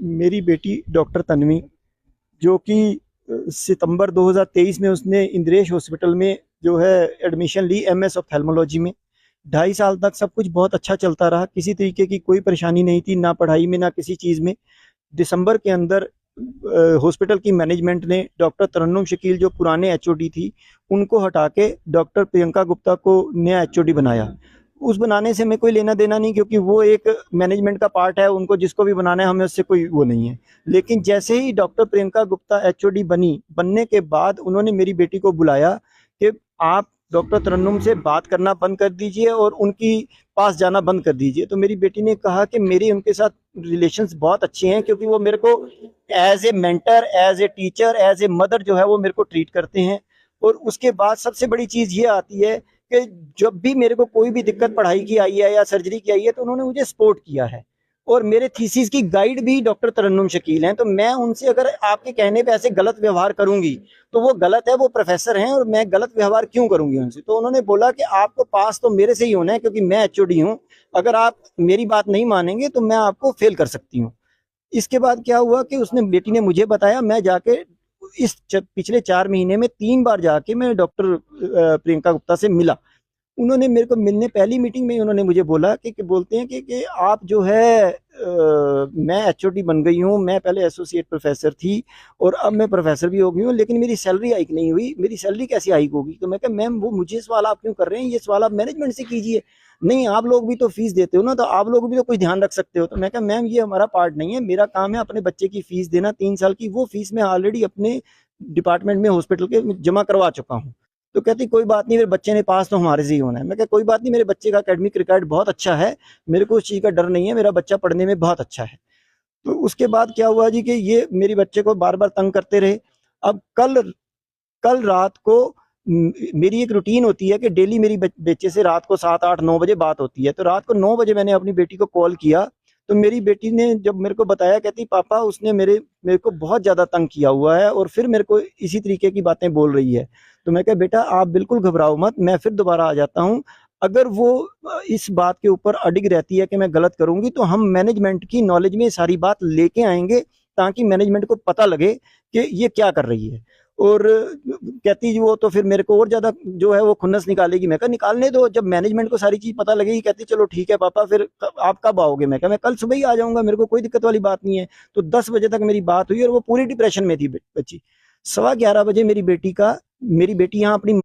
मेरी बेटी डॉक्टर तन्वी, जो कि सितंबर 2023 में उसने इंद्रेश हॉस्पिटल में जो है एडमिशन ली एमएस ऑप्थेल्मोलॉजी में। 2.5 साल तक सब कुछ बहुत अच्छा चलता रहा, किसी तरीके की कोई परेशानी नहीं थी, ना पढ़ाई में ना किसी चीज़ में। दिसंबर के अंदर हॉस्पिटल की मैनेजमेंट ने डॉक्टर तरन्नुम शकील, जो पुराने एचओडी थी, उनको हटा के डॉक्टर प्रियंका गुप्ता को नया एचओडी बनाया। उस बनाने से हमें कोई लेना देना नहीं, क्योंकि वो एक मैनेजमेंट का पार्ट है, उनको जिसको भी बनाना है हमें उससे कोई वो नहीं है। लेकिन जैसे ही डॉक्टर प्रियंका गुप्ता एचओडी बनने के बाद उन्होंने मेरी बेटी को बुलाया कि आप डॉक्टर तरन्नुम से बात करना बंद कर दीजिए और उनकी पास जाना बंद कर दीजिए। तो मेरी बेटी ने कहा कि मेरी उनके साथ रिलेशंस बहुत अच्छे हैं, क्योंकि वो मेरे को as a mentor, as a teacher, as a mother जो है वो मेरे को ट्रीट करते हैं। और उसके बाद सबसे बड़ी चीज़ ये आती है कि जब भी मेरे को कोई भी दिक्कत पढ़ाई की आई है या सर्जरी की आई है, तो उन्होंने मुझे सपोर्ट किया है। और मेरे थीसिस की गाइड भी डॉक्टर तरन्नुम शकील हैं। तो मैं उनसे अगर आपके कहने पे ऐसे गलत व्यवहार करूंगी तो वो गलत है, वो प्रोफेसर हैं और मैं गलत व्यवहार क्यों करूंगी उनसे। तो उन्होंने बोला कि आपको पास तो मेरे से ही होना है, क्योंकि मैं एचओडी हूँ, अगर आप मेरी बात नहीं मानेंगे तो मैं आपको फेल कर सकती हूँ। इसके बाद क्या हुआ कि उसने बेटी ने मुझे बताया, मैं जाके पिछले 4 महीने में 3 बार जाके मैं डॉक्टर प्रियंका गुप्ता से मिला। उन्होंने मेरे को मिलने, पहली मीटिंग में ही उन्होंने मुझे बोला कि बोलते हैं कि आप जो है मैं एचओडी बन गई हूँ, मैं पहले एसोसिएट प्रोफेसर थी और अब मैं प्रोफेसर भी हो गई हूँ, लेकिन मेरी सैलरी हाइक नहीं हुई, मेरी सैलरी कैसे हाइक होगी। तो मैं कहा मैम वो मुझे सवाल आप क्यों कर रहे हैं, ये सवाल आप मैनेजमेंट से कीजिए। नहीं, आप लोग भी तो फीस देते हो ना, तो आप लोग भी तो कुछ ध्यान रख सकते हो। तो मैं कहा मैम ये हमारा पार्ट नहीं है, मेरा काम है अपने बच्चे की फीस देना 3 साल की, वो फीस मैं ऑलरेडी अपने डिपार्टमेंट में हॉस्पिटल के जमा करवा चुका हूँ। तो कहती कोई बात नहीं, मेरे बच्चे ने पास तो हमारे से ही होना है। मैं कहा कोई बात नहीं, मेरे बच्चे का एकेडमिक रिकॉर्ड बहुत अच्छा है, मेरे को उस चीज़ का डर नहीं है, मेरा बच्चा पढ़ने में बहुत अच्छा है। तो उसके बाद क्या हुआ जी कि ये मेरे बच्चे को बार बार तंग करते रहे। अब कल कल रात को मेरी एक रूटीन होती है कि डेली मेरी बच्चे से रात को 7, 8, 9 बजे बात होती है। तो रात को 9 बजे मैंने अपनी बेटी को कॉल किया, तो मेरी बेटी ने जब मेरे को बताया, कहती पापा उसने मेरे को बहुत ज़्यादा तंग किया हुआ है और फिर मेरे को इसी तरीके की बातें बोल रही है। तो मैं कहा बेटा आप बिल्कुल घबराओ मत, मैं फिर दोबारा आ जाता हूँ। अगर वो इस बात के ऊपर अडिग रहती है कि मैं गलत करूँगी, तो हम मैनेजमेंट की नॉलेज में सारी बात लेके आएंगे, ताकि मैनेजमेंट को पता लगे कि ये क्या कर रही है। और कहती वो तो फिर मेरे को और ज़्यादा जो है वो खुन्नस निकालेगी। मैं कहा निकालने दो, जब मैनेजमेंट को सारी चीज़ पता लगेगी। कहती चलो ठीक है पापा, फिर आप कब आओगे। मैं कहा मैं कल सुबह ही आ जाऊँगा, मेरे को कोई दिक्कत वाली बात नहीं है। तो 10 बजे तक मेरी बात हुई और वो पूरी डिप्रेशन में थी बच्ची। 11:15 बजे मेरी बेटी यहाँ अपनी